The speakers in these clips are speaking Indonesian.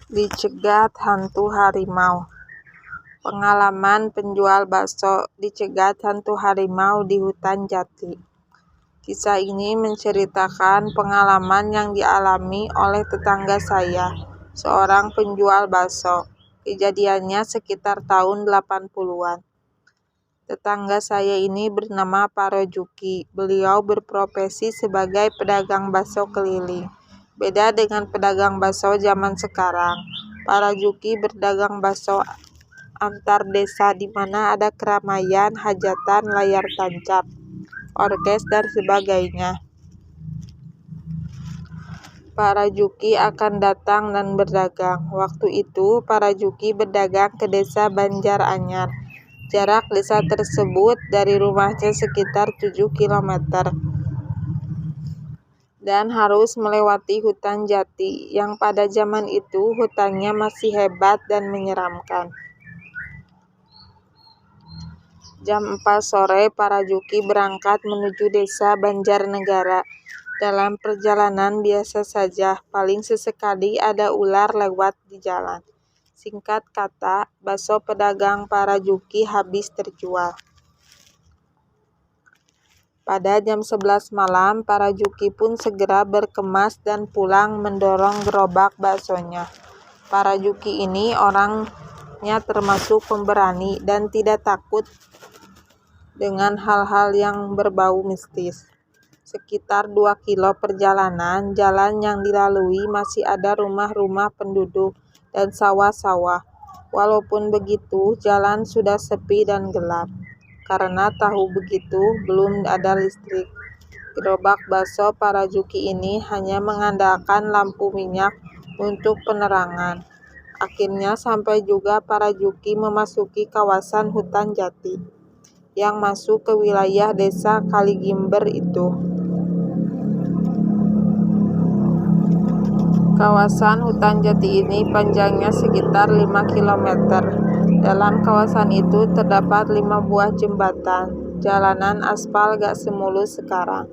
Dicegat hantu harimau. Pengalaman penjual bakso dicegat hantu harimau di hutan jati. Kisah ini menceritakan pengalaman yang dialami oleh tetangga saya, seorang penjual bakso. Kejadiannya sekitar tahun 80-an. Tetangga saya ini bernama Pak Rojuki. Beliau berprofesi sebagai pedagang bakso keliling. Beda dengan pedagang bakso zaman sekarang. Pak Rojuki berdagang bakso antar desa di mana ada keramaian, hajatan, layar tancap, orkes, dan sebagainya. Pak Rojuki akan datang dan berdagang. Waktu itu, Pak Rojuki berdagang ke desa Banjaranyar. Jarak desa tersebut dari rumahnya sekitar 7 km dan harus melewati hutan jati yang pada zaman itu hutannya masih hebat dan menyeramkan. Jam 4 sore, Pak Rojuki berangkat menuju desa Banjarnegara. Dalam perjalanan biasa saja, paling sesekali ada ular lewat di jalan. Singkat kata, bakso pedagang Pak Rojuki habis terjual. Pada jam 11 malam, Pak Rojuki pun segera berkemas dan pulang mendorong gerobak baksonya. Pak Rojuki ini orangnya termasuk pemberani dan tidak takut dengan hal-hal yang berbau mistis. Sekitar 2 kilo perjalanan, jalan yang dilalui masih ada rumah-rumah penduduk dan sawah-sawah. Walaupun begitu, jalan sudah sepi dan gelap. Karena tahu begitu, belum ada listrik. Gerobak bakso Pak Rojuki ini hanya mengandalkan lampu minyak untuk penerangan. Akhirnya sampai juga Pak Rojuki memasuki kawasan hutan jati yang masuk ke wilayah desa Kaligimber itu. Kawasan hutan jati ini panjangnya sekitar 5 km. Dalam kawasan itu terdapat 5 buah jembatan. Jalanan aspal gak semulus sekarang.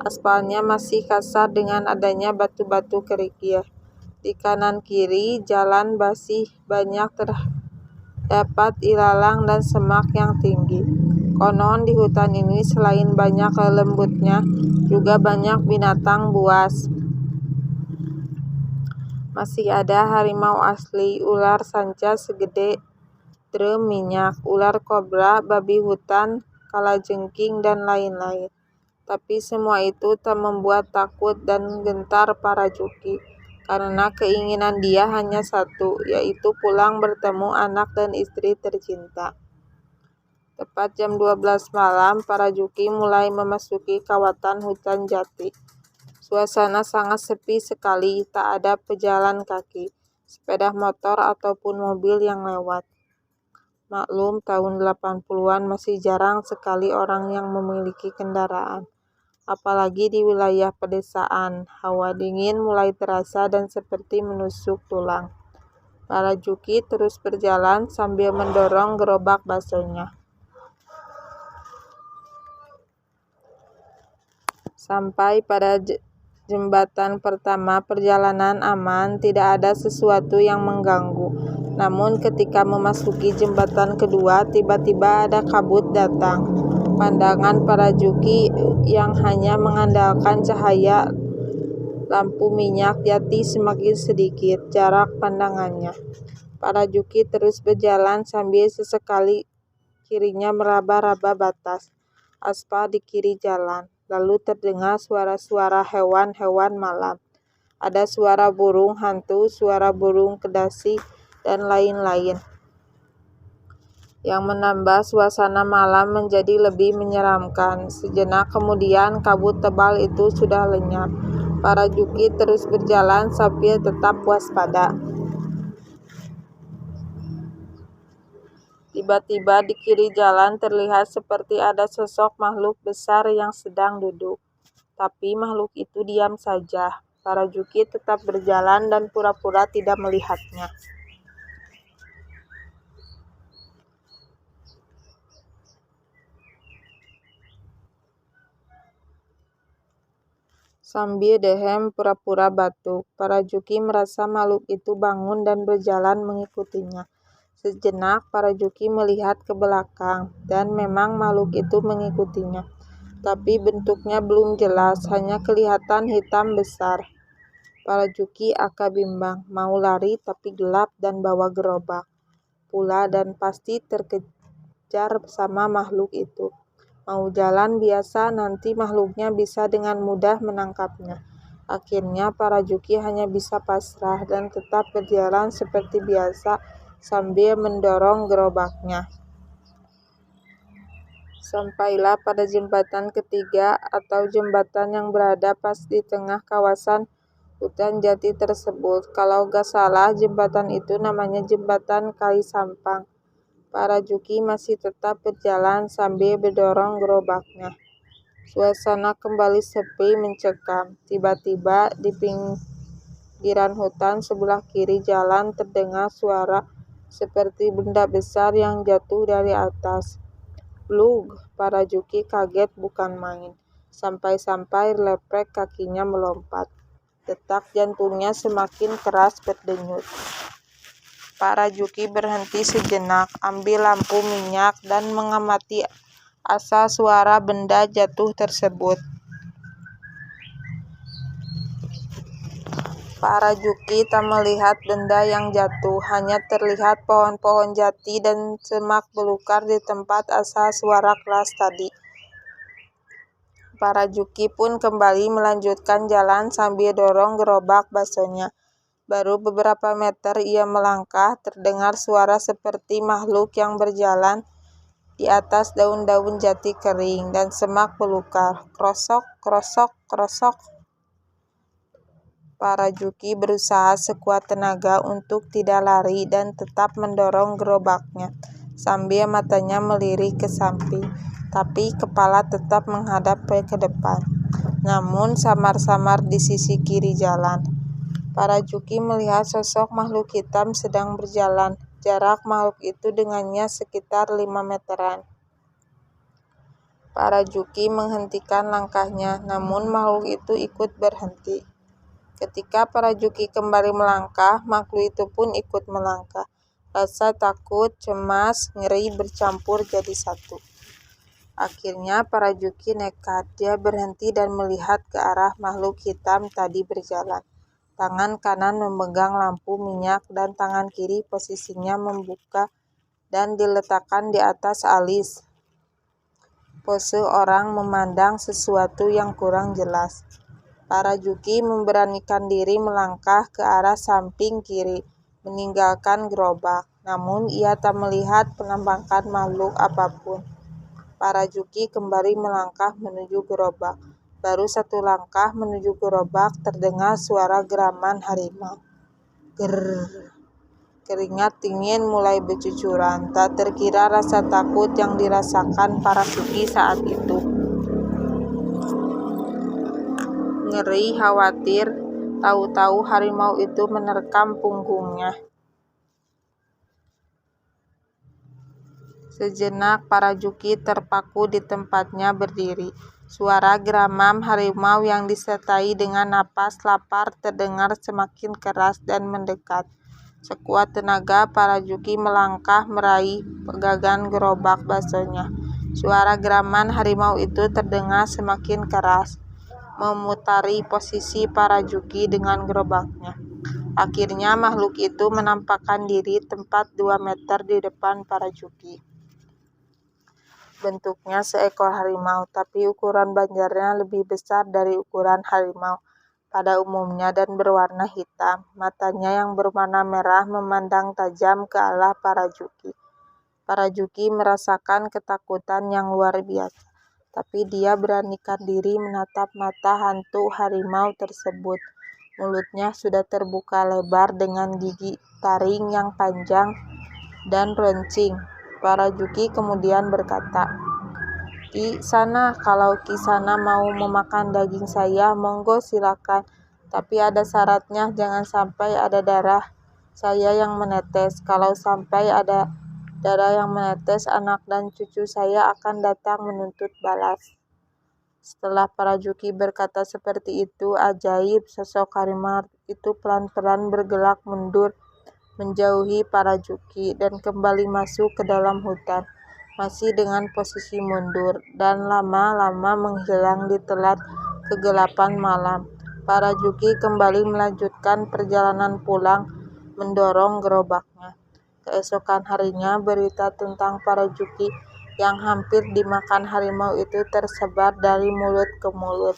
Aspalnya masih kasar dengan adanya batu-batu kerikil. Di kanan kiri jalan masih banyak terdapat ilalang dan semak yang tinggi. Konon di hutan ini selain banyak lembutnya, juga banyak binatang buas. Masih ada harimau asli, ular sanca segede drum minyak, ular kobra, babi hutan, kalajengking, dan lain-lain. Tapi semua itu tak membuat takut dan gentar Pak Rojuki, karena keinginan dia hanya satu, yaitu pulang bertemu anak dan istri tercinta. Tepat jam 12 malam, Pak Rojuki mulai memasuki kawasan hutan jati. Suasana sangat sepi sekali, tak ada pejalan kaki, sepeda motor ataupun mobil yang lewat. Maklum, tahun 80-an masih jarang sekali orang yang memiliki kendaraan. Apalagi di wilayah pedesaan, hawa dingin mulai terasa dan seperti menusuk tulang. Pak Rojuki terus berjalan sambil mendorong gerobak baksonya. Sampai pada jembatan pertama, perjalanan aman, tidak ada sesuatu yang mengganggu. Namun ketika memasuki jembatan kedua, tiba-tiba ada kabut datang. Pandangan Pak Rojuki yang hanya mengandalkan cahaya lampu minyak jati semakin sedikit jarak pandangannya. Pak Rojuki terus berjalan sambil sesekali kirinya meraba-raba batas aspal di kiri jalan. Lalu terdengar suara-suara hewan-hewan malam. Ada suara burung hantu, suara burung kedasi, dan lain-lain, yang menambah suasana malam menjadi lebih menyeramkan. Sejenak kemudian kabut tebal itu sudah lenyap. Pak Rojuki terus berjalan sambil tetap waspada. Tiba-tiba di kiri jalan terlihat seperti ada sosok makhluk besar yang sedang duduk. Tapi makhluk itu diam saja. Pak Rojuki tetap berjalan dan pura-pura tidak melihatnya. Sambil Dehem pura-pura batuk, Parajuki merasa makhluk itu bangun dan berjalan mengikutinya. Sejenak Parajuki melihat ke belakang, dan memang makhluk itu mengikutinya. Tapi bentuknya belum jelas, hanya kelihatan hitam besar. Parajuki agak bimbang, mau lari tapi gelap dan bawa gerobak pula dan pasti terkejar sama makhluk itu. Mau jalan biasa, nanti makhluknya bisa dengan mudah menangkapnya. Akhirnya Parajuki hanya bisa pasrah dan tetap berjalan seperti biasa sambil mendorong gerobaknya. Sampailah pada jembatan ketiga atau jembatan yang berada pas di tengah kawasan hutan jati tersebut. Kalau gak salah jembatan itu namanya jembatan Kali Sampang. Parajuki masih tetap berjalan sambil mendorong gerobaknya. Suasana kembali sepi mencekam. Tiba-tiba di pinggiran hutan sebelah kiri jalan terdengar suara seperti benda besar yang jatuh dari atas. Blug, Parajuki kaget bukan main. Sampai-sampai lepek kakinya melompat. Detak jantungnya semakin keras berdenyut. Parajuki berhenti sejenak, ambil lampu minyak dan mengamati asal suara benda jatuh tersebut. Parajuki tak melihat benda yang jatuh, hanya terlihat pohon-pohon jati dan semak belukar di tempat asal suara keras tadi. Parajuki pun kembali melanjutkan jalan sambil dorong gerobak baksonya. Baru beberapa meter ia melangkah, terdengar suara seperti makhluk yang berjalan di atas daun-daun jati kering dan semak belukar. Krosok, krosok, krosok. Parajuki berusaha sekuat tenaga untuk tidak lari dan tetap mendorong gerobaknya, sambil matanya melirik ke samping, tapi kepala tetap menghadap ke depan. Namun samar-samar di sisi kiri jalan, Parajuki melihat sosok makhluk hitam sedang berjalan. Jarak makhluk itu dengannya sekitar 5 meteran. Parajuki menghentikan langkahnya, namun makhluk itu ikut berhenti. Ketika Parajuki kembali melangkah, makhluk itu pun ikut melangkah. Rasa takut, cemas, ngeri bercampur jadi satu. Akhirnya Parajuki nekat. Dia berhenti dan melihat ke arah makhluk hitam tadi berjalan. Tangan kanan memegang lampu minyak dan tangan kiri posisinya membuka dan diletakkan di atas alis. Pose orang memandang sesuatu yang kurang jelas. Parajuki memberanikan diri melangkah ke arah samping kiri, meninggalkan gerobak. Namun ia tak melihat penampakan makhluk apapun. Parajuki kembali melangkah menuju gerobak. Baru satu langkah menuju gerobak terdengar suara geraman harimau. Gerrrr. Keringat dingin mulai bercucuran. Tak terkira rasa takut yang dirasakan Parajuki saat itu. Ngeri, khawatir, tahu-tahu harimau itu menerkam punggungnya. Sejenak Parajuki terpaku di tempatnya berdiri. Suara geramam harimau yang disertai dengan napas lapar terdengar semakin keras dan mendekat. Sekuat tenaga Parajuki melangkah meraih pegangan gerobak baksonya. Suara geraman harimau itu terdengar semakin keras, memutari posisi Parajuki dengan gerobaknya. Akhirnya makhluk itu menampakkan diri tepat 2 meter di depan Parajuki. Bentuknya seekor harimau, tapi ukuran banjarnya lebih besar dari ukuran harimau pada umumnya dan berwarna hitam. Matanya yang berwarna merah memandang tajam ke arah Parajuki. Parajuki merasakan ketakutan yang luar biasa, tapi dia beranikan diri menatap mata hantu harimau tersebut. Mulutnya sudah terbuka lebar dengan gigi taring yang panjang dan runcing. Parajuki kemudian berkata, "Ki Sana, kalau Ki Sana mau memakan daging saya, monggo silakan. Tapi ada syaratnya, jangan sampai ada darah saya yang menetes. Kalau sampai ada darah yang menetes, anak dan cucu saya akan datang menuntut balas." Setelah para Juki berkata seperti itu, ajaib, sosok harimau itu pelan-pelan bergerak mundur menjauhi para Juki dan kembali masuk ke dalam hutan, masih dengan posisi mundur, dan lama-lama menghilang di telat kegelapan malam. Para Juki kembali melanjutkan perjalanan pulang, mendorong gerobaknya. Keesokan harinya, berita tentang para Juki yang hampir dimakan harimau itu tersebar dari mulut ke mulut.